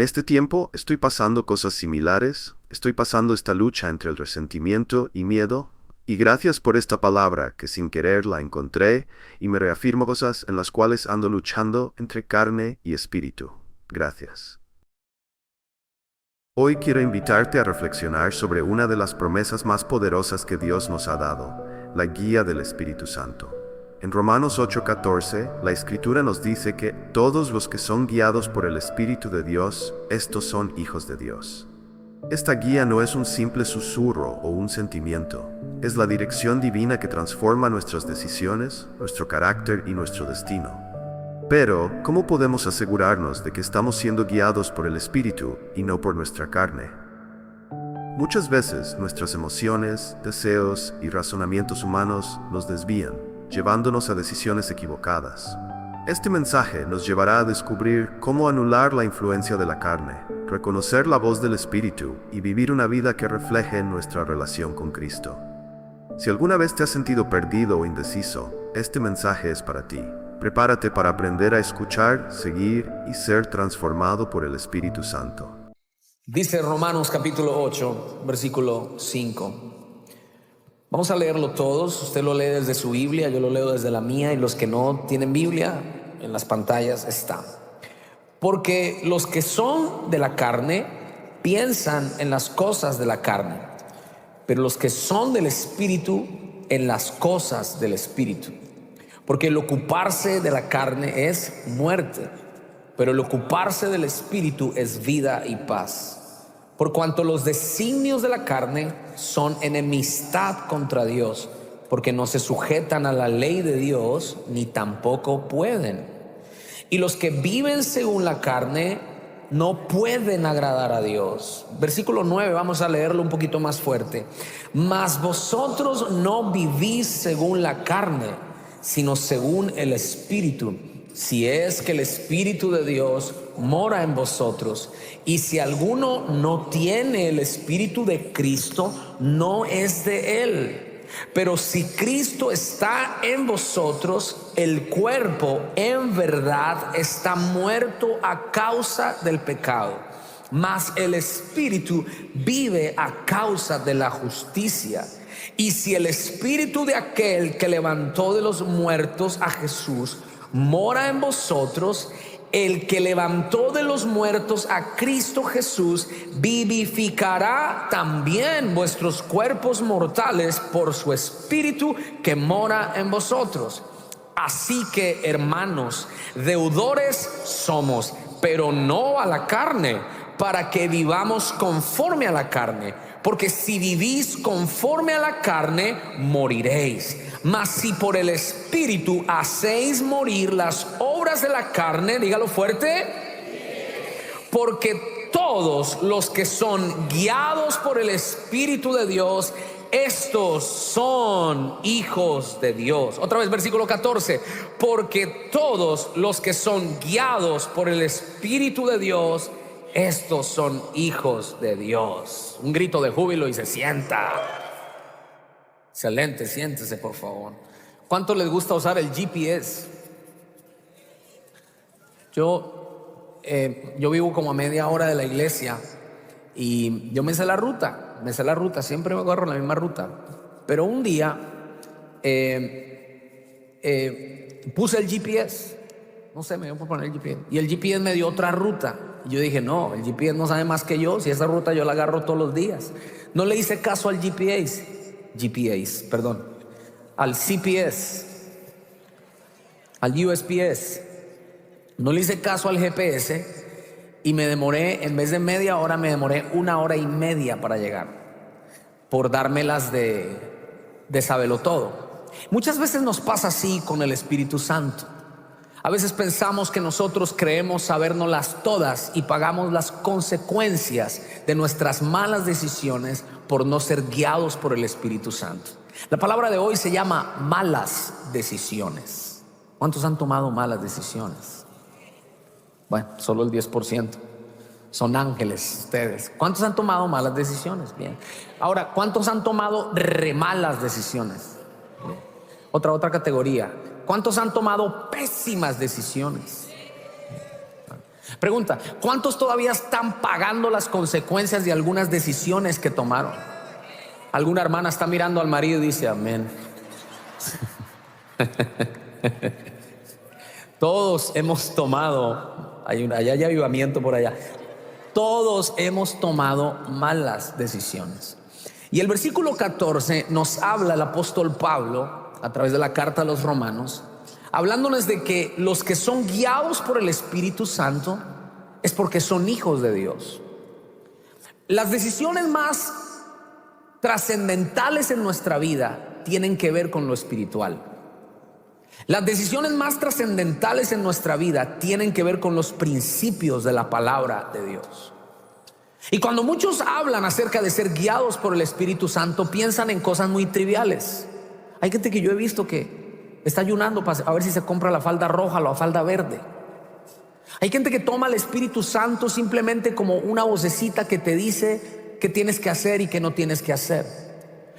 este tiempo estoy pasando cosas similares, estoy pasando esta lucha entre el resentimiento y miedo, y gracias por esta palabra que sin querer la encontré y me reafirmo cosas en las cuales ando luchando entre carne y espíritu. Gracias. Hoy quiero invitarte a reflexionar sobre una de las promesas más poderosas que Dios nos ha dado, la guía del Espíritu Santo. En Romanos 8:14, la Escritura nos dice que todos los que son guiados por el Espíritu de Dios, estos son hijos de Dios. Esta guía no es un simple susurro o un sentimiento, es la dirección divina que transforma nuestras decisiones, nuestro carácter y nuestro destino. Pero, ¿cómo podemos asegurarnos de que estamos siendo guiados por el Espíritu y no por nuestra carne? Muchas veces nuestras emociones, deseos y razonamientos humanos nos desvían, llevándonos a decisiones equivocadas. Este mensaje nos llevará a descubrir cómo anular la influencia de la carne, reconocer la voz del Espíritu y vivir una vida que refleje nuestra relación con Cristo. Si alguna vez te has sentido perdido o indeciso, este mensaje es para ti. Prepárate para aprender a escuchar, seguir y ser transformado por el Espíritu Santo. Dice Romanos capítulo 8, versículo 5. Vamos a leerlo todos. Usted lo lee desde su Biblia, yo lo leo desde la mía, y los que no tienen Biblia, en las pantallas está. Porque los que son de la carne piensan en las cosas de la carne, pero los que son del Espíritu en las cosas del Espíritu. Porque el ocuparse de la carne es muerte, pero el ocuparse del Espíritu es vida y paz. Por cuanto los designios de la carne son enemistad contra Dios, porque no se sujetan a la ley de Dios, ni tampoco pueden. Y los que viven según la carne no pueden agradar a Dios. Versículo 9, vamos a leerlo un poquito más fuerte. Mas vosotros no vivís según la carne, sino según el Espíritu, si es que el Espíritu de Dios mora en vosotros. Y si alguno no tiene el Espíritu de Cristo, no es de él. Pero si Cristo está en vosotros, el cuerpo en verdad está muerto a causa del pecado, mas el Espíritu vive a causa de la justicia. Y si el Espíritu de aquel que levantó de los muertos a Jesús mora en vosotros, el que levantó de los muertos a Cristo Jesús vivificará también vuestros cuerpos mortales por su Espíritu que mora en vosotros. Así que, hermanos, deudores somos, pero no a la carne, para que vivamos conforme a la carne. Porque si vivís conforme a la carne, moriréis. Mas si por el Espíritu hacéis morir las obras de la carne, dígalo fuerte, porque todos los que son guiados por el Espíritu de Dios, estos son hijos de Dios. Otra vez, versículo 14. Porque todos los que son guiados por el Espíritu de Dios, estos son hijos de Dios. Un grito de júbilo y se sienta. Excelente, siéntese por favor. ¿Cuánto les gusta usar el GPS? Yo vivo como a media hora de la iglesia y yo me sé la ruta, siempre me agarro la misma ruta. Pero un día puse el GPS, no sé, me dio por poner el GPS, y el GPS me dio otra ruta. Y yo dije, no, el GPS no sabe más que yo, si esa ruta yo la agarro todos los días. No le hice caso al al CPS, al USPS. No le hice caso al GPS y me demoré, en vez de media hora, me demoré 1 hora y media para llegar, por dármelas de sabelo todo. Muchas veces nos pasa así con el Espíritu Santo. A veces pensamos que nosotros creemos sabérnoslas todas y pagamos las consecuencias de nuestras malas decisiones por no ser guiados por el Espíritu Santo. La palabra de hoy se llama malas decisiones. ¿Cuántos han tomado malas decisiones? Bueno, solo el 10%. Son ángeles ustedes. ¿Cuántos han tomado malas decisiones? Bien. Ahora, ¿cuántos han tomado malas decisiones? Bien. Otra categoría. ¿Cuántos han tomado pésimas decisiones? Pregunta: ¿cuántos todavía están pagando las consecuencias de algunas decisiones que tomaron? Alguna hermana está mirando al marido y dice amén. Todos hemos tomado, allá hay avivamiento por allá. Todos hemos tomado malas decisiones. Y el versículo 14 nos habla el apóstol Pablo a través de la carta a los romanos, hablándoles de que los que son guiados por el Espíritu Santo es porque son hijos de Dios. Las decisiones más trascendentales en nuestra vida tienen que ver con lo espiritual. Las decisiones más trascendentales en nuestra vida tienen que ver con los principios de la palabra de Dios. Y cuando muchos hablan acerca de ser guiados por el Espíritu Santo, piensan en cosas muy triviales. Hay gente que yo he visto que está ayunando para ver si se compra la falda roja o la falda verde. Hay gente que toma al Espíritu Santo simplemente como una vocecita que te dice qué tienes que hacer y qué no tienes que hacer.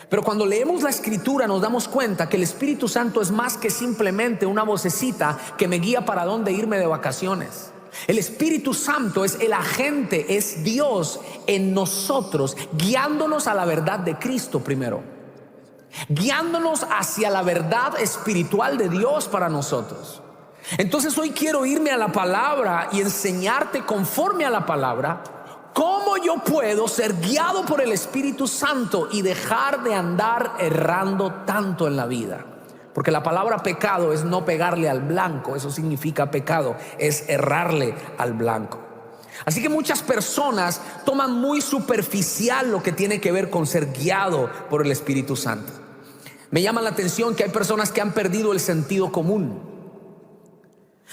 Pero cuando leemos la Escritura nos damos cuenta que el Espíritu Santo es más que simplemente una vocecita que me guía para dónde irme de vacaciones. El Espíritu Santo es el agente, es Dios en nosotros, guiándonos a la verdad de Cristo primero, guiándonos hacia la verdad espiritual de Dios para nosotros. Entonces hoy quiero irme a la palabra y enseñarte conforme a la palabra cómo yo puedo ser guiado por el Espíritu Santo y dejar de andar errando tanto en la vida. Porque la palabra pecado es no pegarle al blanco, eso significa pecado, es errarle al blanco. Así que muchas personas toman muy superficial lo que tiene que ver con ser guiado por el Espíritu Santo. Me llama la atención que hay personas que han perdido el sentido común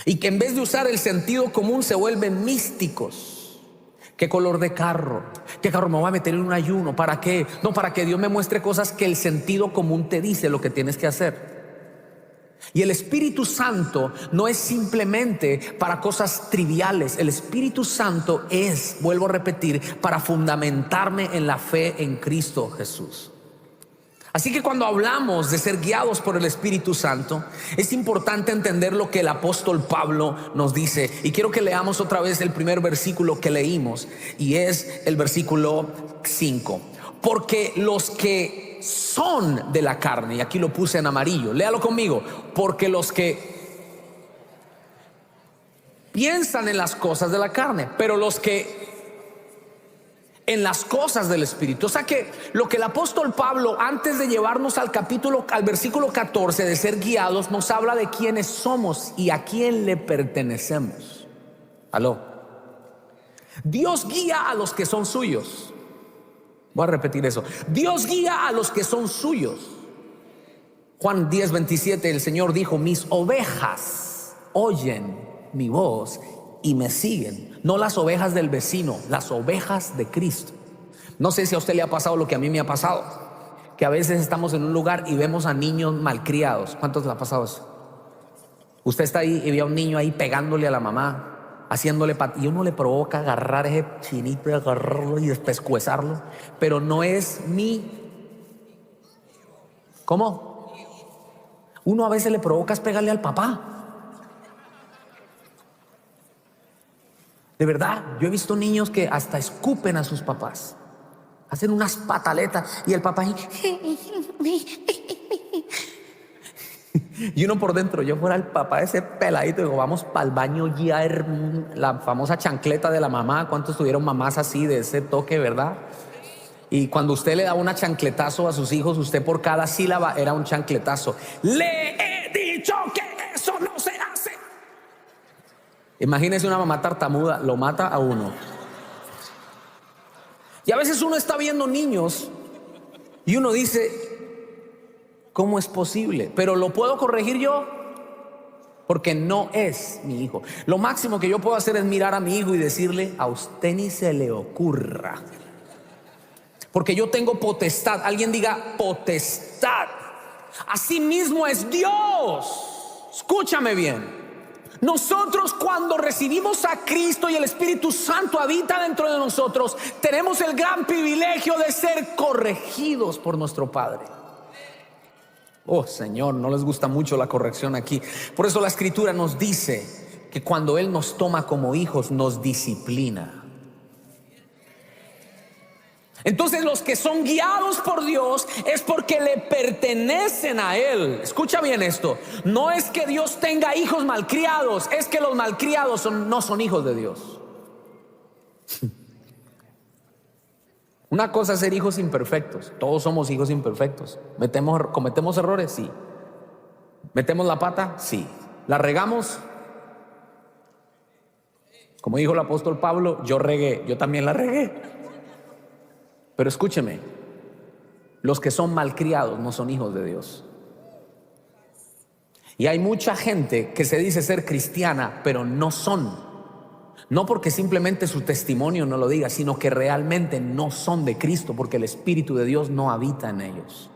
y que en vez de usar el sentido común se vuelven místicos. ¿Qué color de carro? ¿Qué carro me voy a meter en un ayuno? ¿Para qué? No, para que Dios me muestre cosas que el sentido común te dice lo que tienes que hacer. Y el Espíritu Santo no es simplemente para cosas triviales. El Espíritu Santo es, vuelvo a repetir, para fundamentarme en la fe en Cristo Jesús. Así que cuando hablamos de ser guiados por el Espíritu Santo, es importante entender lo que el apóstol Pablo nos dice. Y quiero que leamos otra vez el primer versículo que leímos, y es el versículo 5. Porque los que son de la carne, y aquí lo puse en amarillo, léalo conmigo, porque los que piensan en las cosas de la carne, pero los que en las cosas del Espíritu. O sea que lo que el apóstol Pablo, antes de llevarnos al versículo 14 de ser guiados, nos habla de quiénes somos y a quién le pertenecemos. Aló. Dios guía a los que son suyos. Voy a repetir eso. Dios guía a los que son suyos. Juan 10:27, el Señor dijo: mis ovejas oyen mi voz y me siguen. No las ovejas del vecino, las ovejas de Cristo. No sé si a usted le ha pasado lo que a mí me ha pasado, que a veces estamos en un lugar y vemos a niños malcriados. ¿Cuántos le ha pasado eso? Usted está ahí y ve a un niño ahí pegándole a la mamá, haciéndole y uno le provoca agarrar ese chinito y agarrarlo y despescuezarlo, pero no es ¿cómo? Uno a veces le provoca es pegarle al papá. De verdad, yo he visto niños que hasta escupen a sus papás, hacen unas pataletas y el papá y uno por dentro, yo fuera el papá de ese peladito, digo, vamos para el baño ya, la famosa chancleta de la mamá. ¿Cuántos tuvieron mamás así de ese toque, verdad? Y cuando usted le da una chancletazo a sus hijos, usted por cada sílaba era un chancletazo. Le he dicho que eso no se hace. Imagínese una mamá tartamuda, lo mata a uno. Y a veces uno está viendo niños y uno dice: ¿cómo es posible? Pero lo puedo corregir yo, porque no es mi hijo. Lo máximo que yo puedo hacer es mirar a mi hijo y decirle: a usted ni se le ocurra, porque yo tengo potestad. Alguien diga potestad. Así mismo es Dios. Escúchame bien. Nosotros, cuando recibimos a Cristo y el Espíritu Santo habita dentro de nosotros, tenemos el gran privilegio de ser corregidos por nuestro Padre. Oh Señor, no les gusta mucho la corrección aquí. Por eso la Escritura nos dice que cuando Él nos toma como hijos, nos disciplina. Entonces los que son guiados por Dios es porque le pertenecen a Él. Escucha bien esto. No es que Dios tenga hijos malcriados, es que los malcriados no son hijos de Dios. Una cosa es ser hijos imperfectos. Todos somos hijos imperfectos. ¿Cometemos errores? Sí. ¿Metemos la pata? Sí. ¿La regamos? Como dijo el apóstol Pablo, yo regué, yo también la regué. Pero escúcheme, los que son malcriados no son hijos de Dios. Y hay mucha gente que se dice ser cristiana, pero no son. No porque simplemente su testimonio no lo diga, sino que realmente no son de Cristo, porque el Espíritu de Dios no habita en ellos.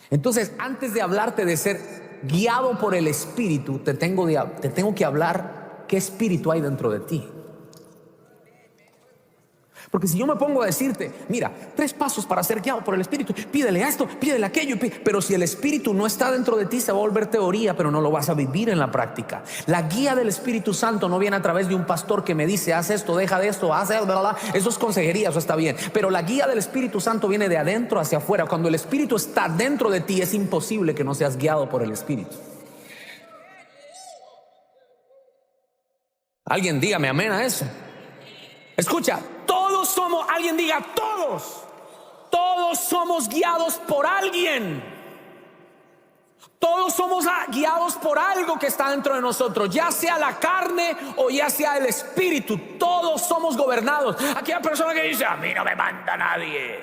Entonces, antes de hablarte de ser guiado por el Espíritu, te tengo que hablar qué espíritu hay dentro de ti. Porque si yo me pongo a decirte, mira, 3 pasos para ser guiado por el Espíritu, pídele esto, pídele aquello, pero si el Espíritu no está dentro de ti, se va a volver teoría, pero no lo vas a vivir en la práctica. La guía del Espíritu Santo no viene a través de un pastor que me dice, haz esto, deja de esto, haz eso, bla, bla. Eso es consejería, eso está bien. Pero la guía del Espíritu Santo viene de adentro hacia afuera. Cuando el Espíritu está dentro de ti, es imposible que no seas guiado por el Espíritu. Alguien dígame amén a eso. Escucha, alguien diga todos somos guiados por alguien. Todos somos guiados por algo que está dentro de nosotros, ya sea la carne o ya sea el espíritu. Todos somos gobernados. Aquella persona que dice, a mí no me manda nadie.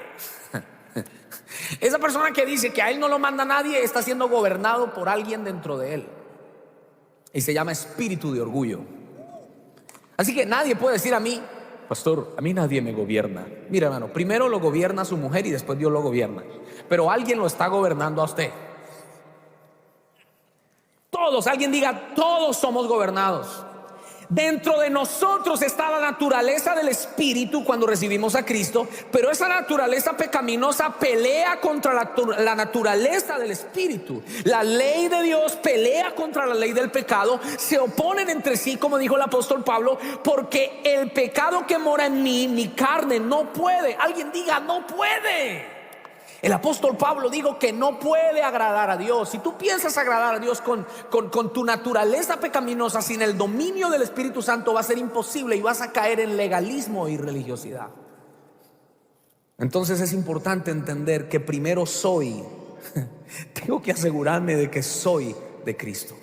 Esa persona que dice que a él no lo manda nadie está siendo gobernado por alguien dentro de él. Y se llama espíritu de orgullo. Así que nadie puede decir a mí, pastor, a mí nadie me gobierna. Mira, hermano, primero lo gobierna su mujer y después Dios lo gobierna. Pero alguien lo está gobernando a usted. Todos, alguien diga, todos somos gobernados. Dentro de nosotros está la naturaleza del Espíritu cuando recibimos a Cristo, pero esa naturaleza pecaminosa pelea contra la naturaleza del Espíritu. La ley de Dios pelea contra la ley del pecado, se oponen entre sí, como dijo el apóstol Pablo, porque el pecado que mora en mí, mi carne, no puede. Alguien diga, no puede. El apóstol Pablo dijo que no puede agradar a Dios. Si tú piensas agradar a Dios con tu naturaleza pecaminosa, sin el dominio del Espíritu Santo, va a ser imposible y vas a caer en legalismo y religiosidad. Entonces es importante entender que primero tengo que asegurarme de que soy de Cristo.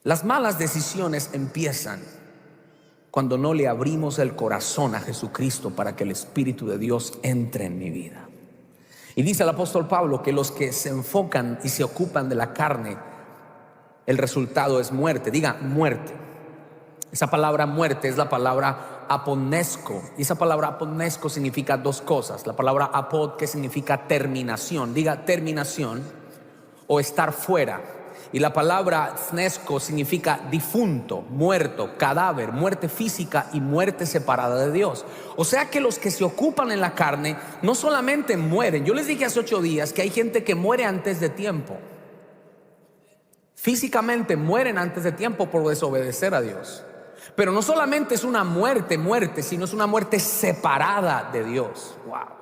Las malas decisiones empiezan cuando no le abrimos el corazón a Jesucristo para que el Espíritu de Dios entre en mi vida. Y dice el apóstol Pablo que los que se enfocan y se ocupan de la carne, el resultado es muerte. Diga muerte. Esa palabra muerte es la palabra aponesco. Y esa palabra aponesco significa 2 cosas. La palabra apod, que significa terminación. Diga terminación o estar fuera. Y la palabra thnesco significa difunto, muerto, cadáver, muerte física y muerte separada de Dios. O sea que los que se ocupan en la carne no solamente mueren. Yo les dije hace 8 días que hay gente que muere antes de tiempo. Físicamente mueren antes de tiempo por desobedecer a Dios. Pero no solamente es una muerte, sino es una muerte separada de Dios. Wow.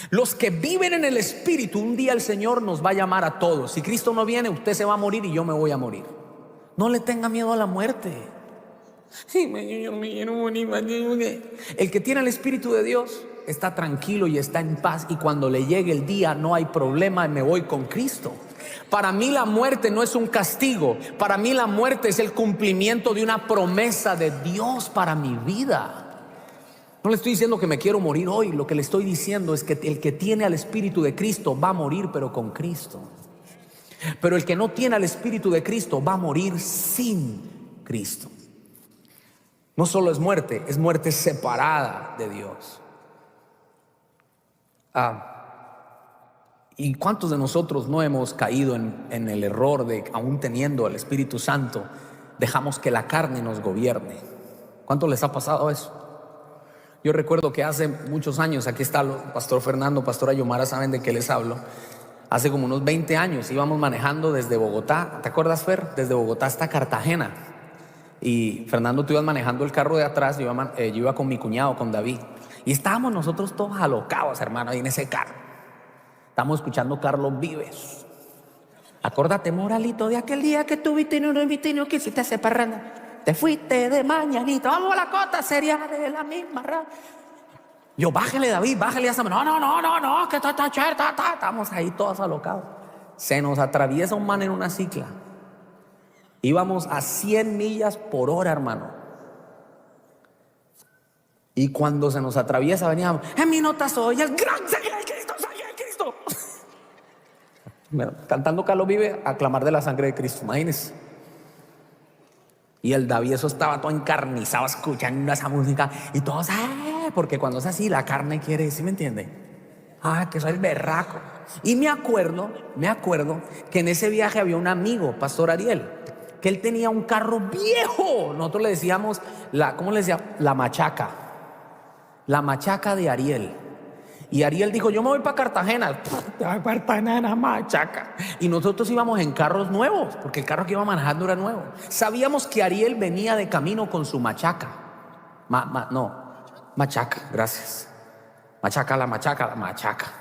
Los que viven en el Espíritu, un día el Señor nos va a llamar a todos. Si Cristo no viene, usted se va a morir y yo me voy a morir. No le tenga miedo a la muerte. El que tiene el Espíritu de Dios está tranquilo y está en paz. Y cuando le llegue el día no hay problema, me voy con Cristo. Para mí la muerte no es un castigo. Para mí la muerte es el cumplimiento de una promesa de Dios para mi vida. No le estoy diciendo que me quiero morir hoy. Lo que le estoy diciendo es que el que tiene al Espíritu de Cristo va a morir, pero con Cristo. Pero el que no tiene al Espíritu de Cristo va a morir sin Cristo. No solo es muerte separada de Dios. ¿Y cuántos de nosotros no hemos caído en el error de, aún teniendo el Espíritu Santo, dejamos que la carne nos gobierne? ¿Cuántos les ha pasado eso? Yo recuerdo que hace muchos años, aquí está el pastor Fernando, pastora Yomara, saben de qué les hablo. Hace como unos 20 años íbamos manejando desde Bogotá, ¿te acuerdas, Fer? Desde Bogotá hasta Cartagena. Y Fernando, tú ibas manejando el carro de atrás, yo iba con mi cuñado, con David. Y estábamos nosotros todos alocados, hermano, ahí en ese carro. Estamos escuchando Carlos Vives. Acórdate, moralito, de aquel día que tuviste y no invité y no quisiste hacer parranda. Te fuiste de mañanita, vamos a la cota, sería de la misma raza. Yo, bájale, David, bájale a esa. No, que está cierta. Estamos ahí todos alocados. Se nos atraviesa un man en una cicla. Íbamos a 100 millas por hora, hermano. Y cuando se nos atraviesa, veníamos, en mi nota soy el gran Señor Cristo, Bueno, cantando Carlos Vive, a clamar de la sangre de Cristo, imagínense. Y el David, eso estaba todo encarnizado, escuchando esa música. Y todos, porque cuando es así, la carne quiere, ¿sí me entiende? Que soy el berraco. Y me acuerdo que en ese viaje había un amigo, Pastor Ariel, que él tenía un carro viejo. Nosotros le decíamos, ¿cómo le decíamos? La machaca de Ariel. Y Ariel dijo, yo me voy para Cartagena. Cartagena, machaca. Y nosotros íbamos en carros nuevos, porque el carro que iba manejando era nuevo. Sabíamos que Ariel venía de camino con su machaca. Machaca, gracias. La machaca.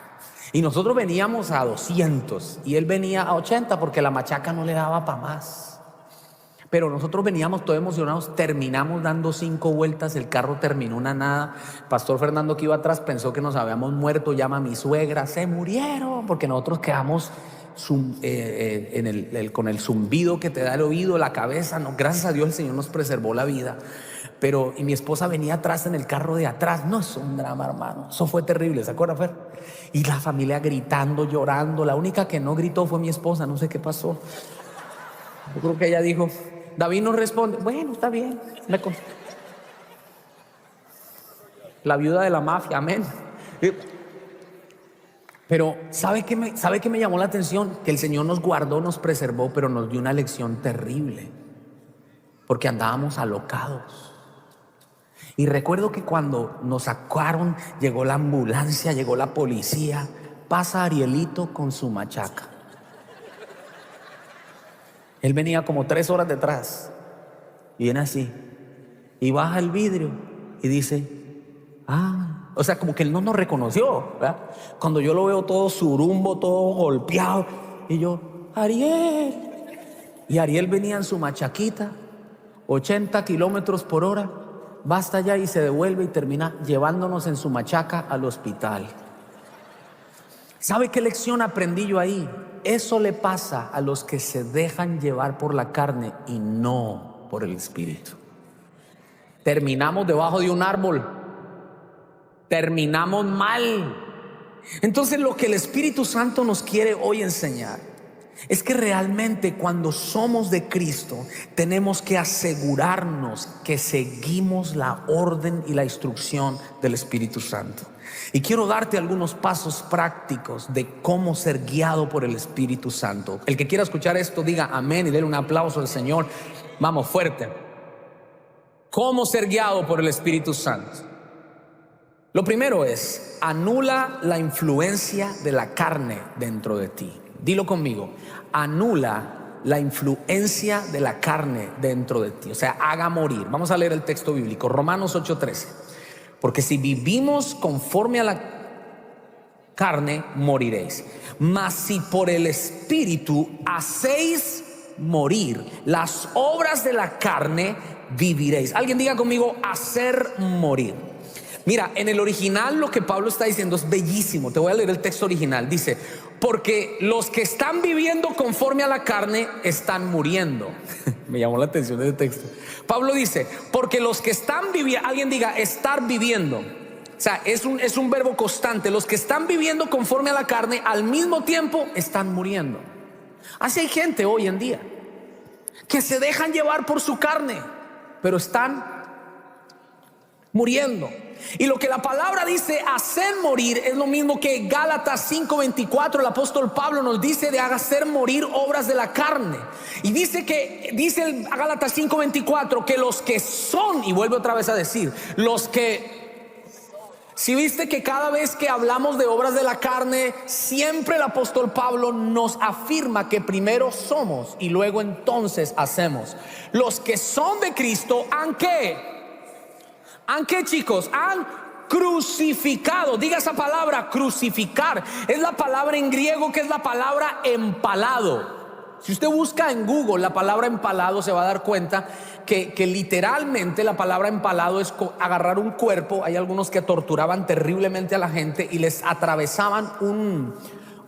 Y nosotros veníamos a 200 y él venía a 80 porque la machaca no le daba para más. Pero nosotros veníamos todos emocionados, terminamos dando 5 vueltas, el carro terminó una nada. Pastor Fernando, que iba atrás, pensó que nos habíamos muerto, llama a mi suegra, se murieron, porque nosotros quedamos con el zumbido que te da el oído, la cabeza. No, gracias a Dios el Señor nos preservó la vida. Y mi esposa venía atrás en el carro de atrás. No, es un drama, hermano. Eso fue terrible, ¿se acuerdan, Fer? Y la familia gritando, llorando. La única que no gritó fue mi esposa, no sé qué pasó. Yo creo que ella dijo, David no responde. Bueno, está bien. La viuda de la mafia, amén. Pero ¿sabe qué me llamó la atención? Que el Señor nos guardó, nos preservó, pero nos dio una lección terrible. Porque andábamos alocados. Y recuerdo que cuando nos sacaron, llegó la ambulancia, llegó la policía, pasa Arielito con su machaca. Él venía como 3 horas detrás y viene así y baja el vidrio y dice, o sea, como que él no nos reconoció, ¿verdad? Cuando yo lo veo todo surumbo, todo golpeado, y yo, Ariel. Y Ariel venía en su machaquita, 80 kilómetros por hora, va hasta allá y se devuelve y termina llevándonos en su machaca al hospital. ¿Sabe qué lección aprendí yo ahí? Eso le pasa a los que se dejan llevar por la carne y no por el Espíritu. Terminamos debajo de un árbol. Terminamos mal. Entonces, lo que el Espíritu Santo nos quiere hoy enseñar es que realmente cuando somos de Cristo tenemos que asegurarnos que seguimos la orden y la instrucción del Espíritu Santo. Y quiero darte algunos pasos prácticos de cómo ser guiado por el Espíritu Santo. El que quiera escuchar esto, diga amén y denle un aplauso al Señor. Vamos, fuerte. ¿Cómo ser guiado por el Espíritu Santo? Lo primero es, anula la influencia de la carne dentro de ti. Dilo conmigo, anula la influencia de la carne dentro de ti. O sea, haga morir. Vamos a leer el texto bíblico, Romanos 8:13. Porque si vivimos conforme a la carne, moriréis. Mas si por el Espíritu hacéis morir las obras de la carne, viviréis. Alguien diga conmigo, hacer morir. Mira, en el original lo que Pablo está diciendo es bellísimo. Te voy a leer el texto original. Dice, porque los que están viviendo conforme a la carne están muriendo. Me llamó la atención ese texto. Pablo dice, porque los que están viviendo, alguien diga, estar viviendo. O sea, es un verbo constante. Los que están viviendo conforme a la carne, al mismo tiempo están muriendo. Así hay gente hoy en día que se dejan llevar por su carne, pero están muriendo. Y lo que la palabra dice hacer morir es lo mismo que Gálatas 5:24. El apóstol Pablo nos dice de hacer morir obras de la carne. Y dice Gálatas 5:24 que los que son, y vuelve otra vez a decir, los que Si viste que cada vez que hablamos de obras de la carne, siempre el apóstol Pablo nos afirma que primero somos y luego entonces hacemos. Los que son de Cristo, ¿han qué? ¿Han qué, chicos? Han crucificado. Diga esa palabra, crucificar. Es la palabra en griego que es la palabra empalado. Si usted busca en Google la palabra empalado, se va a dar cuenta que literalmente la palabra empalado es agarrar un cuerpo. Hay algunos que torturaban terriblemente a la gente y les atravesaban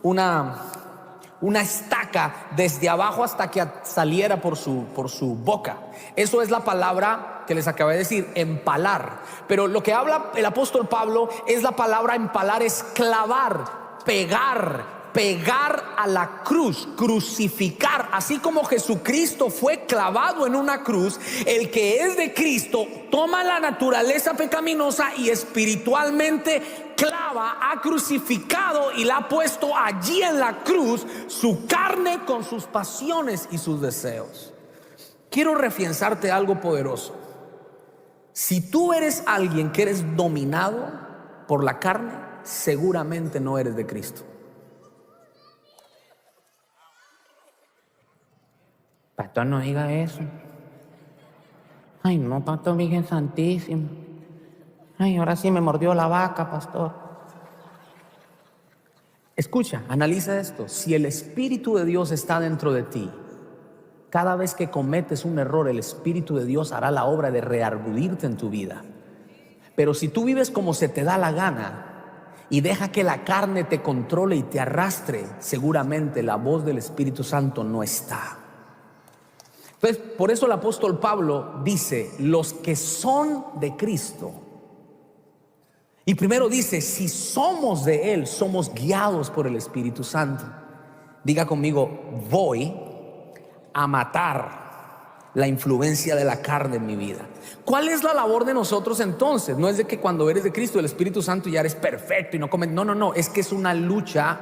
una estaca desde abajo hasta que saliera por su boca. Eso es la palabra que les acabé de decir, empalar. Pero lo que habla el apóstol Pablo es la palabra empalar, es clavar, pegar a la cruz, crucificar. Así como Jesucristo fue clavado en una cruz, el que es de Cristo toma la naturaleza pecaminosa y espiritualmente clava, ha crucificado y la ha puesto allí en la cruz, su carne con sus pasiones y sus deseos. Quiero refianzarte algo poderoso. Si tú eres alguien que eres dominado por la carne, seguramente no eres de Cristo. Pastor, no diga eso. Ay, no, Pastor, Virgen Santísima. Ay, ahora sí me mordió la vaca, pastor. Escucha, analiza esto. Si el Espíritu de Dios está dentro de ti, cada vez que cometes un error, el Espíritu de Dios hará la obra de reargudirte en tu vida. Pero si tú vives como se te da la gana y deja que la carne te controle y te arrastre, seguramente la voz del Espíritu Santo no está. Entonces, por eso el apóstol Pablo dice, los que son de Cristo. Y primero dice, si somos de Él, somos guiados por el Espíritu Santo. Diga conmigo, voy a matar la influencia de la carne en mi vida. ¿Cuál es la labor de nosotros entonces? No es de que cuando eres de Cristo, el Espíritu Santo ya eres perfecto y no comes. No, es que es una lucha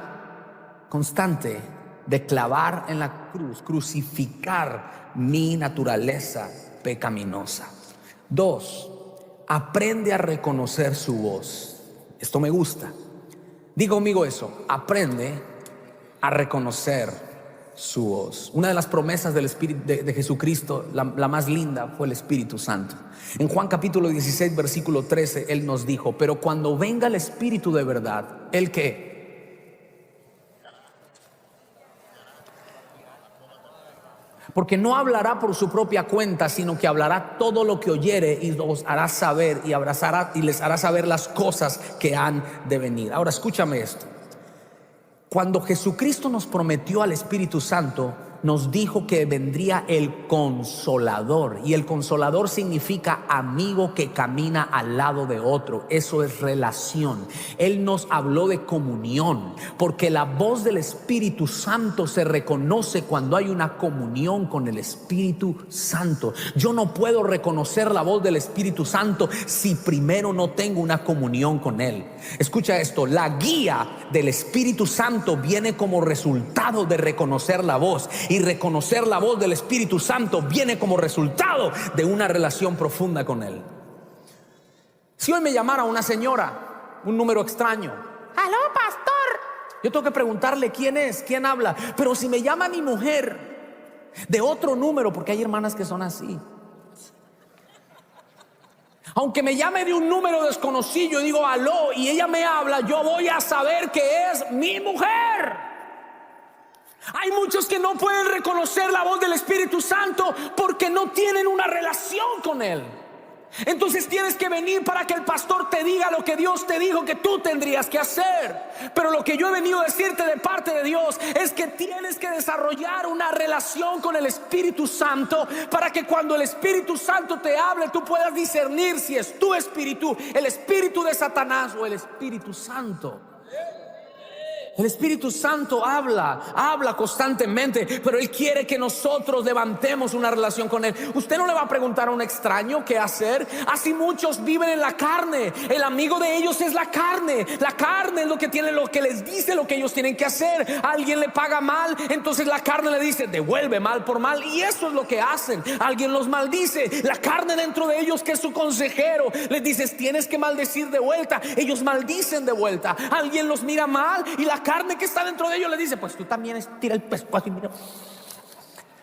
constante de clavar en la cruz, crucificar mi naturaleza pecaminosa. 2, aprende a reconocer su voz. Esto me gusta. Diga conmigo eso, aprende a reconocer su voz. Una de las promesas del Espíritu de Jesucristo, la más linda, fue el Espíritu Santo. En Juan capítulo 16 versículo 13, Él nos dijo, pero cuando venga el Espíritu de verdad, ¿el qué? Porque no hablará por su propia cuenta, sino que hablará todo lo que oyere y os hará saber y les hará saber las cosas que han de venir. Ahora escúchame esto. Cuando Jesucristo nos prometió al Espíritu Santo, nos dijo que vendría el Consolador. Y el Consolador significa amigo que camina al lado de otro. Eso es relación. Él nos habló de comunión, porque la voz del Espíritu Santo se reconoce cuando hay una comunión con el Espíritu Santo. Yo no puedo reconocer la voz del Espíritu Santo si primero no tengo una comunión con Él. Escucha esto, la guía del Espíritu Santo viene como resultado de reconocer la voz. Y reconocer la voz del Espíritu Santo viene como resultado de una relación profunda con Él. Si hoy me llamara una señora, un número extraño, ¡Aló, pastor! yo tengo que preguntarle quién es, quién habla. Pero si me llama mi mujer de otro número, porque hay hermanas que son así, aunque me llame de un número desconocido, y digo aló y ella me habla, yo voy a saber que es mi mujer. Hay muchos que no pueden reconocer la voz del Espíritu Santo porque no tienen una relación con Él. Entonces tienes que venir para que el pastor te diga lo que Dios te dijo que tú tendrías que hacer. Pero lo que yo he venido a decirte de parte de Dios es que tienes que desarrollar una relación con el Espíritu Santo para que cuando el Espíritu Santo te hable tú puedas discernir si es tu espíritu, el espíritu de Satanás o el Espíritu Santo. El Espíritu Santo habla constantemente, pero Él quiere que nosotros levantemos una relación con Él. Usted no le va a preguntar a un extraño qué hacer. Así muchos viven en la carne. El amigo de ellos es la carne. La carne es lo que tiene, lo que les dice lo que ellos tienen que hacer. Alguien le paga mal, entonces la carne le dice, devuelve mal por mal. Y eso es lo que hacen. Alguien los maldice. La carne dentro de ellos, que es su consejero, les dice, tienes que maldecir de vuelta. Ellos maldicen de vuelta. Alguien los mira mal y la carne que está dentro de ellos le dice, pues tú también tira el pescuezo y mira.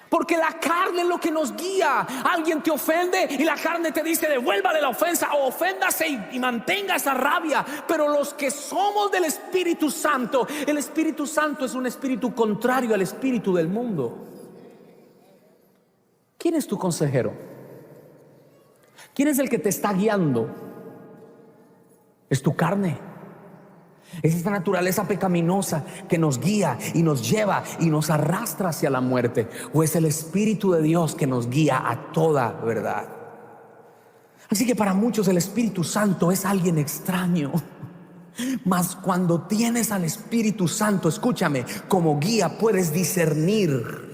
Porque la carne es lo que nos guía. Alguien te ofende y la carne te dice, devuélvale la ofensa o oféndase y mantenga esa rabia. Pero los que somos del Espíritu Santo, el Espíritu Santo es un espíritu contrario al espíritu del mundo. ¿Quién es tu consejero? ¿Quién es el que te está guiando? Es tu carne. Es esta naturaleza pecaminosa que nos guía y nos lleva y nos arrastra hacia la muerte. ¿O es el Espíritu de Dios que nos guía a toda verdad? Así que para muchos el Espíritu Santo es alguien extraño. Mas cuando tienes al Espíritu Santo, escúchame, como guía puedes discernir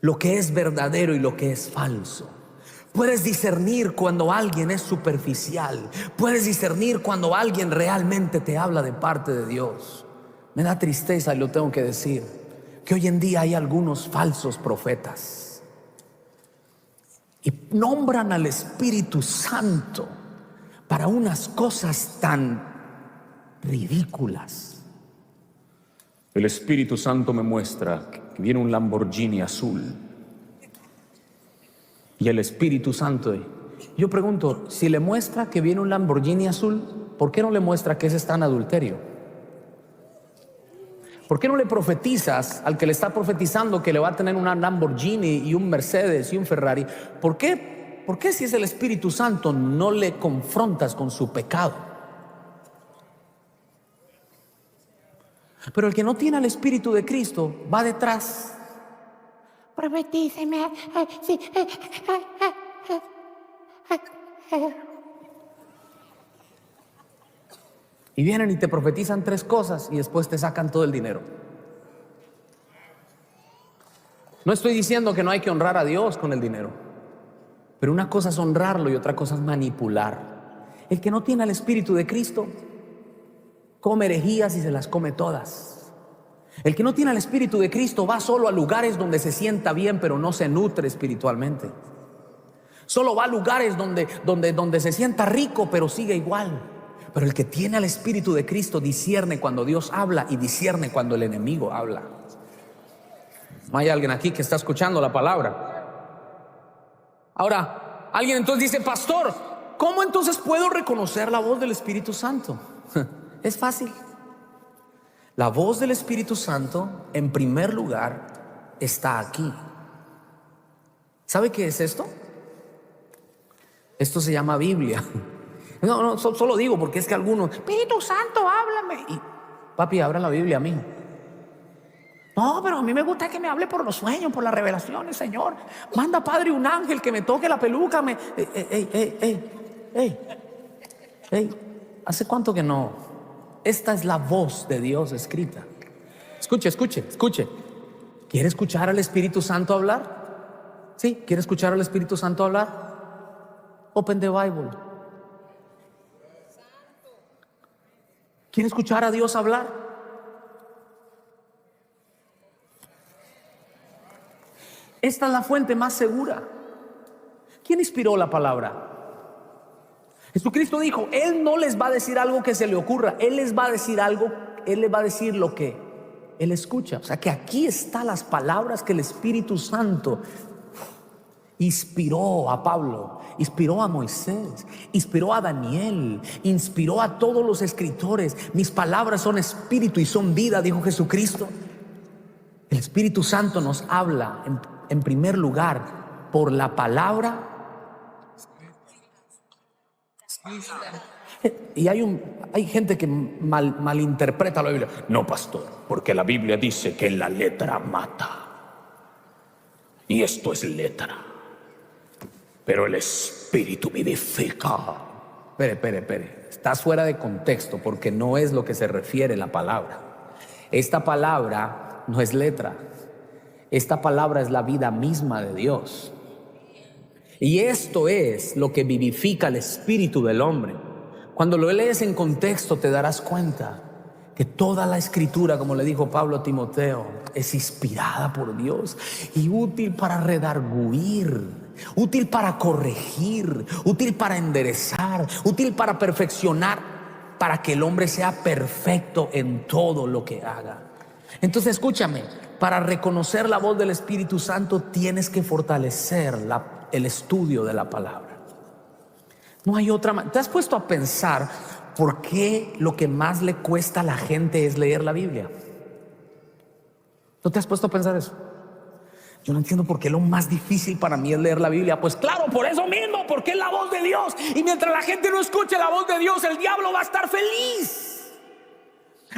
lo que es verdadero y lo que es falso. Puedes discernir cuando alguien es superficial. Puedes discernir cuando alguien realmente te habla de parte de Dios. Me da tristeza y lo tengo que decir, que hoy en día hay algunos falsos profetas y nombran al Espíritu Santo para unas cosas tan ridículas. El Espíritu Santo me muestra que viene un Lamborghini azul. Y el Espíritu Santo, yo pregunto, si le muestra que viene un Lamborghini azul, ¿por qué no le muestra que ese está en adulterio? ¿Por qué no le profetizas al que le está profetizando que le va a tener una Lamborghini y un Mercedes y un Ferrari? ¿Por qué si es el Espíritu Santo no le confrontas con su pecado? Pero el que no tiene el Espíritu de Cristo va detrás. Profetíceme. Sí. Y vienen y te profetizan 3 cosas y después te sacan todo el dinero. No estoy diciendo que no hay que honrar a Dios con el dinero, pero una cosa es honrarlo y otra cosa es manipular. El que no tiene el Espíritu de Cristo come herejías y se las come todas. El que no tiene el Espíritu de Cristo va solo a lugares donde se sienta bien, pero no se nutre espiritualmente. Solo va a lugares donde se sienta rico, pero sigue igual. Pero el que tiene el Espíritu de Cristo discierne cuando Dios habla y discierne cuando el enemigo habla. ¿No hay alguien aquí que está escuchando la palabra? Ahora, alguien entonces dice, pastor, ¿cómo entonces puedo reconocer la voz del Espíritu Santo? Es fácil. La voz del Espíritu Santo, en primer lugar, está aquí. ¿Sabe qué es esto? Esto se llama Biblia. No, solo digo porque es que algunos, Espíritu Santo, háblame. Y, papi, abra la Biblia, mijo. No, pero a mí me gusta que me hable por los sueños, por las revelaciones, Señor. Manda, Padre, un ángel que me toque la peluca. ¿Hace cuánto que no? Esta es la voz de Dios escrita. Escuche. ¿Quiere escuchar al Espíritu Santo hablar? ¿Sí? ¿Quiere escuchar al Espíritu Santo hablar? Open the Bible. ¿Quiere escuchar a Dios hablar? Esta es la fuente más segura. ¿Quién inspiró la palabra? Jesucristo dijo, Él no les va a decir algo que se le ocurra. Él les va a decir algo, Él les va a decir lo que Él escucha. O sea que aquí están las palabras que el Espíritu Santo inspiró a Pablo, inspiró a Moisés, inspiró a Daniel, inspiró a todos los escritores. Mis palabras son espíritu y son vida, dijo Jesucristo. El Espíritu Santo nos habla en primer lugar por la palabra. Y hay gente que malinterpreta la Biblia. No, pastor, porque la Biblia dice que la letra mata. Y esto es letra, pero el Espíritu vivifica. Espere. Estás fuera de contexto porque no es lo que se refiere la palabra. Esta palabra no es letra. Esta palabra es la vida misma de Dios. Y esto es lo que vivifica el espíritu del hombre. Cuando lo lees en contexto te darás cuenta que toda la escritura, como le dijo Pablo a Timoteo, es inspirada por Dios y útil para redarguir, útil para corregir, útil para enderezar, útil para perfeccionar, para que el hombre sea perfecto en todo lo que haga. Entonces escúchame, para reconocer la voz del Espíritu Santo tienes que fortalecer el estudio de la palabra. No hay otra manera. ¿Te has puesto a pensar por qué lo que más le cuesta a la gente es leer la Biblia? ¿No te has puesto a pensar eso? Yo no entiendo por qué lo más difícil para mí es leer la Biblia. Pues claro, por eso mismo, porque es la voz de Dios. Y mientras la gente no escuche la voz de Dios, el diablo va a estar feliz.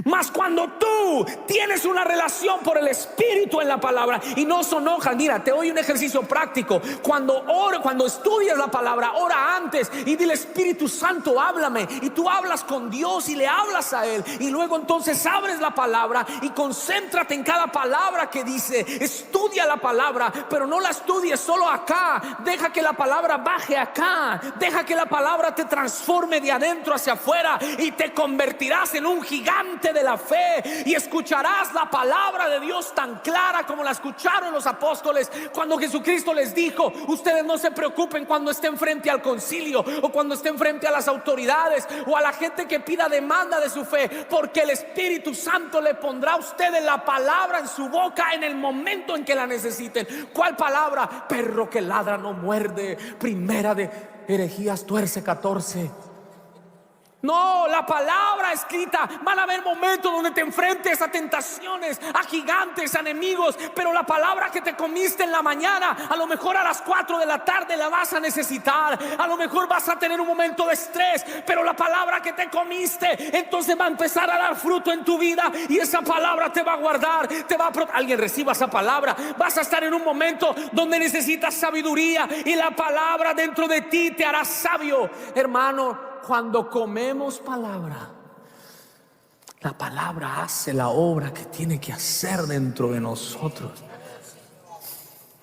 Mas cuando tú tienes una relación por el Espíritu en la palabra y no son hojas, mira, te doy un ejercicio práctico. Cuando estudias la palabra, ora antes y dile: Espíritu Santo, háblame. Y tú hablas con Dios y le hablas a Él. Y luego entonces abres la palabra y concéntrate en cada palabra que dice. Estudia la palabra, pero no la estudies solo acá. Deja que la palabra baje acá. Deja que la palabra te transforme de adentro hacia afuera y te convertirás en un gigante de la fe y escucharás la palabra de Dios tan clara como la escucharon los apóstoles cuando Jesucristo les dijo: ustedes no se preocupen cuando estén frente al concilio o cuando estén frente a las autoridades o a la gente que pida demanda de su fe, porque el Espíritu Santo le pondrá a ustedes la palabra en su boca en el momento en que la necesiten. ¿Cuál palabra? Perro que ladra no muerde. Primera de Herejías 14. No, la palabra escrita. Van a haber momentos donde te enfrentes a tentaciones, a gigantes, a enemigos, pero la palabra que te comiste en la mañana, a lo mejor a las 4 de la tarde la vas a necesitar. A lo mejor vas a tener un momento de estrés, pero la palabra que te comiste entonces va a empezar a dar fruto en tu vida y esa palabra te va a guardar, te va a proteger. Alguien reciba esa palabra. Vas a estar en un momento donde necesitas sabiduría y la palabra dentro de ti te hará sabio. Hermano, cuando comemos palabra, la palabra hace la obra que tiene que hacer dentro de nosotros.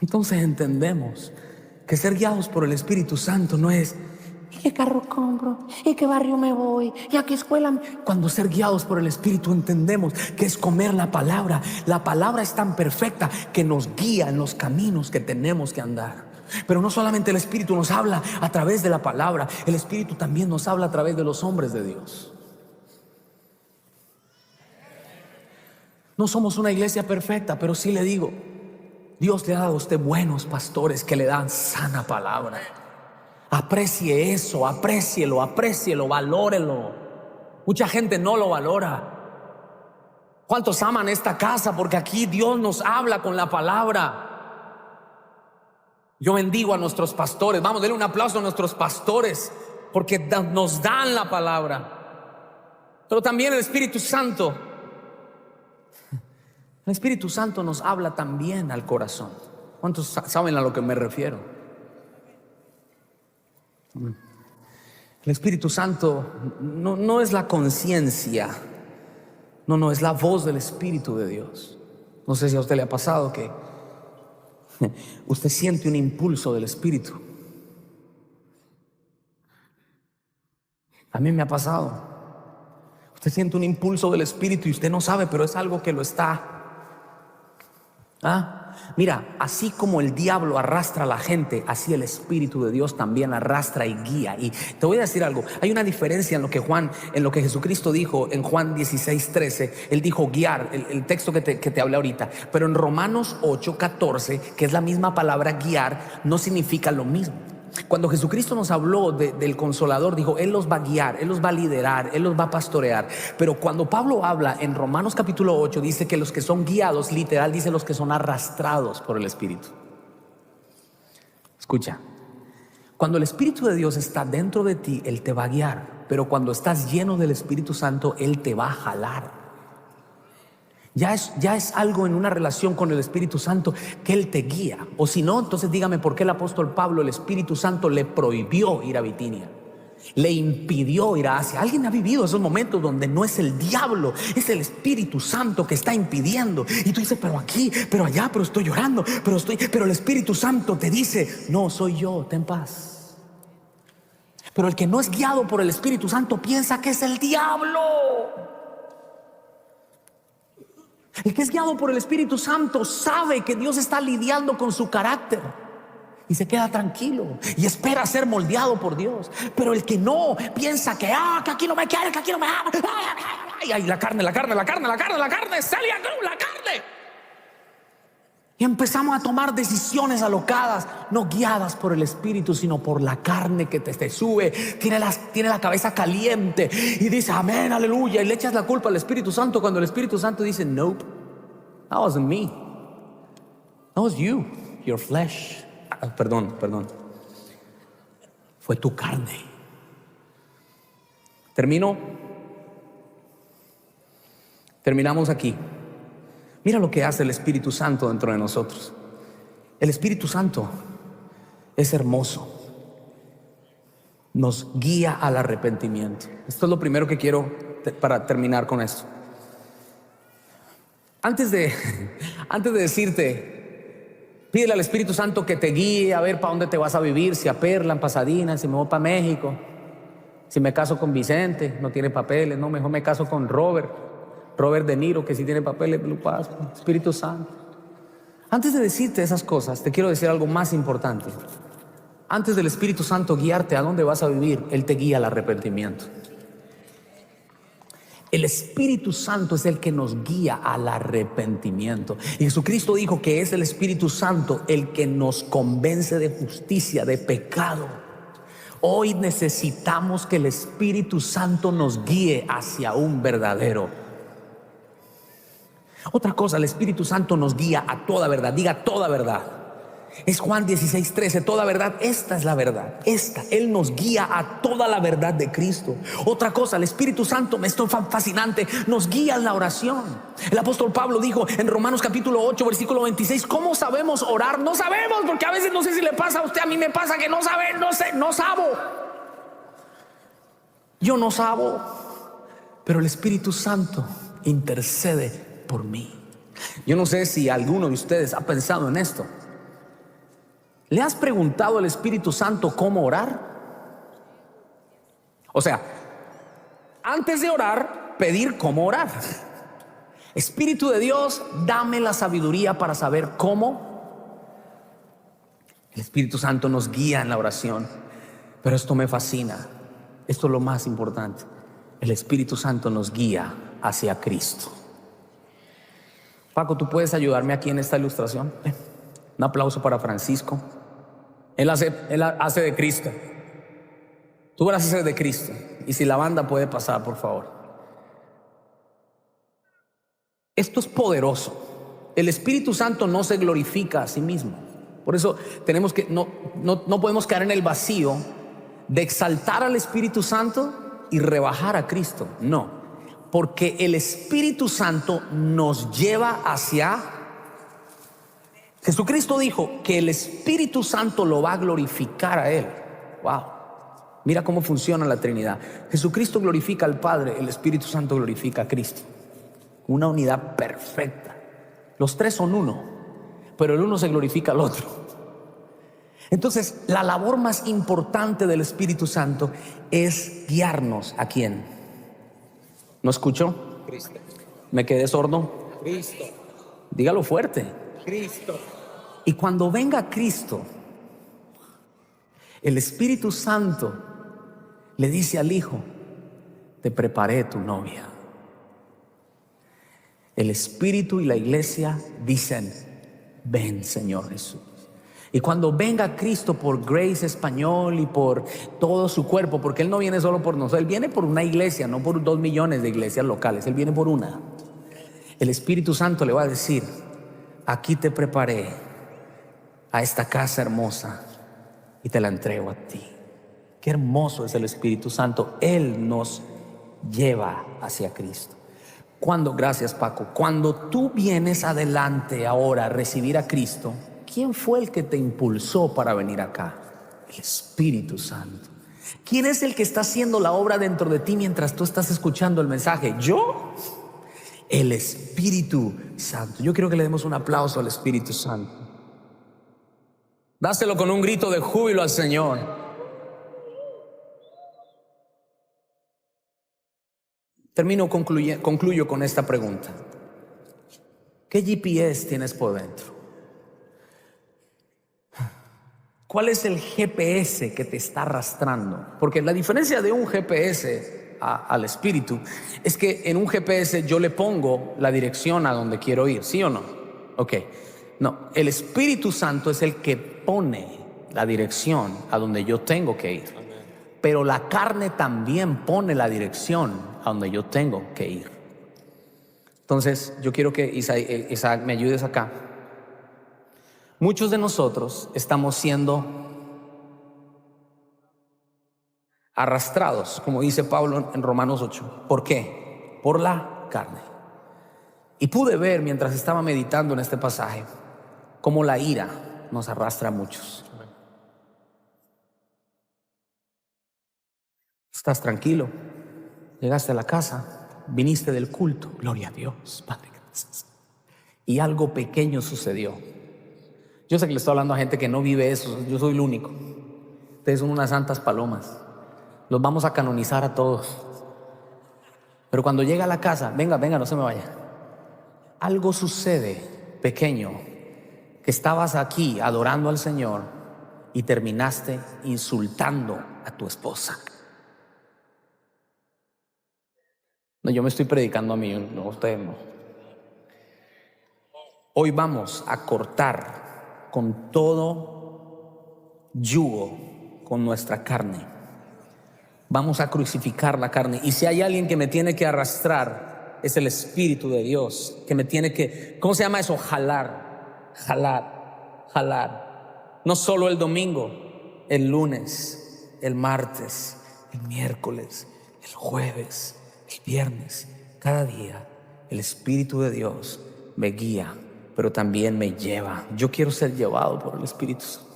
Entonces entendemos que ser guiados por el Espíritu Santo no es ¿y qué carro compro? ¿Y qué barrio me voy? ¿Y a qué escuela? Cuando ser guiados por el Espíritu entendemos que es comer la palabra. La palabra es tan perfecta que nos guía en los caminos que tenemos que andar. Pero no solamente el Espíritu nos habla a través de la palabra, el Espíritu también nos habla a través de los hombres de Dios. No somos una iglesia perfecta, pero sí le digo, Dios le ha dado a usted buenos pastores que le dan sana palabra. Aprecie eso, aprécielo, valórelo. Mucha gente no lo valora. ¿Cuántos aman esta casa? Porque aquí Dios nos habla con la palabra. Yo bendigo a nuestros pastores. Vamos, denle un aplauso a nuestros pastores porque nos dan la palabra. Pero también el Espíritu Santo. El Espíritu Santo nos habla también al corazón. ¿Cuántos saben a lo que me refiero? El Espíritu Santo no es la conciencia. No, es la voz del Espíritu de Dios. No sé si a usted le ha pasado que usted siente un impulso del Espíritu. A mí me ha pasado. Usted siente un impulso del Espíritu y usted no sabe, pero es algo que lo está. Mira, así como el diablo arrastra a la gente, así el Espíritu de Dios también arrastra y guía. Y te voy a decir algo, hay una diferencia en lo que Jesucristo dijo en Juan 16:13. Él dijo guiar, el texto que te hablé ahorita. Pero en Romanos 8:14, que es la misma palabra guiar, no significa lo mismo. Cuando Jesucristo nos habló del Consolador, dijo: Él los va a guiar, Él los va a liderar, Él los va a pastorear. Pero cuando Pablo habla en Romanos capítulo 8, dice que los que son guiados, literal dice los que son arrastrados por el Espíritu. Escucha, cuando el Espíritu de Dios está dentro de ti, Él te va a guiar. Pero cuando estás lleno del Espíritu Santo, Él te va a jalar. Ya es algo en una relación con el Espíritu Santo que Él te guía. O si no, entonces dígame por qué el apóstol Pablo, el Espíritu Santo le prohibió ir a Bitinia. Le impidió ir a Asia. ¿Alguien ha vivido esos momentos donde no es el diablo, es el Espíritu Santo que está impidiendo? Y tú dices, pero aquí, pero allá, pero estoy llorando, pero el Espíritu Santo te dice, no, soy yo, ten paz. Pero el que no es guiado por el Espíritu Santo piensa que es el diablo. El que es guiado por el Espíritu Santo sabe que Dios está lidiando con su carácter y se queda tranquilo y espera ser moldeado por Dios. Pero el que no piensa que aquí no me quiere, que aquí no me ama, ay, la carne, sale a la carne. Y empezamos a tomar decisiones alocadas, no guiadas por el Espíritu, sino por la carne que te sube. Tiene la cabeza caliente y dice amén, aleluya, y le echas la culpa al Espíritu Santo cuando el Espíritu Santo dice nope, that wasn't me, that was you, your flesh. Perdón, fue tu carne. Terminamos aquí. Mira lo que hace el Espíritu Santo dentro de nosotros. El Espíritu Santo es hermoso, nos guía al arrepentimiento. Esto es lo primero que quiero para terminar con esto. Antes de decirte, pídele al Espíritu Santo que te guíe a ver para dónde te vas a vivir, si a Perla, en Pasadena, si me voy para México, si me caso con Vicente, no tiene papeles, no, mejor me caso con Robert De Niro, que sí tiene papeles, Blue Pass, Espíritu Santo. Antes de decirte esas cosas, te quiero decir algo más importante. Antes del Espíritu Santo guiarte a dónde vas a vivir, Él te guía al arrepentimiento. El Espíritu Santo es el que nos guía al arrepentimiento. Y Jesucristo dijo que es el Espíritu Santo el que nos convence de justicia, de pecado. Hoy necesitamos que el Espíritu Santo nos guíe hacia un verdadero. Otra cosa, el Espíritu Santo nos guía a toda verdad. Diga toda verdad. Es Juan 16:13, toda verdad, esta es la verdad. Él nos guía a toda la verdad de Cristo. Otra cosa, el Espíritu Santo, esto es fascinante, nos guía en la oración. El apóstol Pablo dijo en Romanos capítulo 8, versículo 26, ¿cómo sabemos orar? No sabemos, porque a veces no sé si le pasa a usted, a mí me pasa que no sabo. Yo no sabo, pero el Espíritu Santo intercede por mí. Yo no sé si alguno de ustedes ha pensado en esto. ¿Le has preguntado al Espíritu Santo cómo orar? O sea, antes de orar, pedir cómo orar. Espíritu de Dios, dame la sabiduría para saber cómo. El Espíritu Santo nos guía en la oración. Pero esto me fascina. Esto es lo más importante. El Espíritu Santo nos guía hacia Cristo. Paco, ¿tú puedes ayudarme aquí en esta ilustración? Un aplauso para Francisco. Él hace de Cristo. Tú vas a hacer de Cristo. Y si la banda puede pasar, por favor. Esto es poderoso. El Espíritu Santo no se glorifica a sí mismo. Por eso tenemos que no podemos caer en el vacío de exaltar al Espíritu Santo y rebajar a Cristo. No, porque el Espíritu Santo nos lleva hacia. Jesucristo dijo que el Espíritu Santo lo va a glorificar a Él. Wow, mira cómo funciona la Trinidad. Jesucristo glorifica al Padre, el Espíritu Santo glorifica a Cristo. Una unidad perfecta. Los tres son uno, pero el uno se glorifica al otro. Entonces, la labor más importante del Espíritu Santo es guiarnos. ¿A quién? ¿No escucho? Cristo. ¿Me quedé sordo? Cristo. Dígalo fuerte. Cristo. Y cuando venga Cristo, el Espíritu Santo le dice al Hijo: te preparé tu novia. El Espíritu y la iglesia dicen: ven, Señor Jesús. Y cuando venga Cristo por Grace Español y por todo su cuerpo, porque Él no viene solo por nosotros, Él viene por una iglesia, no por 2 millones de iglesias locales, Él viene por una. El Espíritu Santo le va a decir: aquí te preparé a esta casa hermosa y te la entrego a ti. Qué hermoso es el Espíritu Santo. Él nos lleva hacia Cristo. Gracias, Paco, cuando tú vienes adelante ahora a recibir a Cristo, ¿quién fue el que te impulsó para venir acá? El Espíritu Santo. ¿Quién es el que está haciendo la obra dentro de ti mientras tú estás escuchando el mensaje? ¿Yo? El Espíritu Santo. Yo quiero que le demos un aplauso al Espíritu Santo. Dáselo con un grito de júbilo al Señor. Concluyo con esta pregunta. ¿Qué GPS tienes por dentro? ¿Cuál es el GPS que te está arrastrando? Porque la diferencia de un GPS al Espíritu es que en un GPS yo le pongo la dirección a donde quiero ir, ¿sí o no? Ok. No, el Espíritu Santo es el que pone la dirección a donde yo tengo que ir. Pero la carne también pone la dirección a donde yo tengo que ir. Entonces, yo quiero que Isaac me ayudes acá. Muchos de nosotros estamos siendo arrastrados, como dice Pablo en Romanos 8. ¿Por qué? Por la carne. Y pude ver mientras estaba meditando en este pasaje cómo la ira nos arrastra a muchos. Estás tranquilo, llegaste a la casa, viniste del culto, gloria a Dios, Padre, gracias. Y algo pequeño sucedió. Yo sé que le estoy hablando a gente que no vive eso, yo soy el único. Ustedes son unas santas palomas, los vamos a canonizar a todos. Pero cuando llega a la casa, venga, no se me vaya. Algo sucede pequeño, que estabas aquí adorando al Señor y terminaste insultando a tu esposa. No, yo me estoy predicando a mí, no, ustedes no. Hoy vamos a cortar con todo yugo con nuestra carne. Vamos a crucificar la carne. Y si hay alguien que me tiene que arrastrar, es el Espíritu de Dios, que me tiene que, ¿cómo se llama eso? Jalar. No solo el domingo, el lunes, el martes, el miércoles, el jueves, el viernes, cada día el Espíritu de Dios me guía, pero también me lleva. Yo quiero ser llevado por el Espíritu Santo.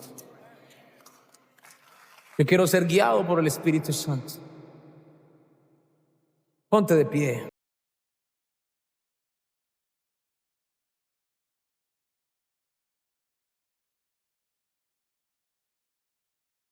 Yo quiero ser guiado por el Espíritu Santo. Ponte de pie.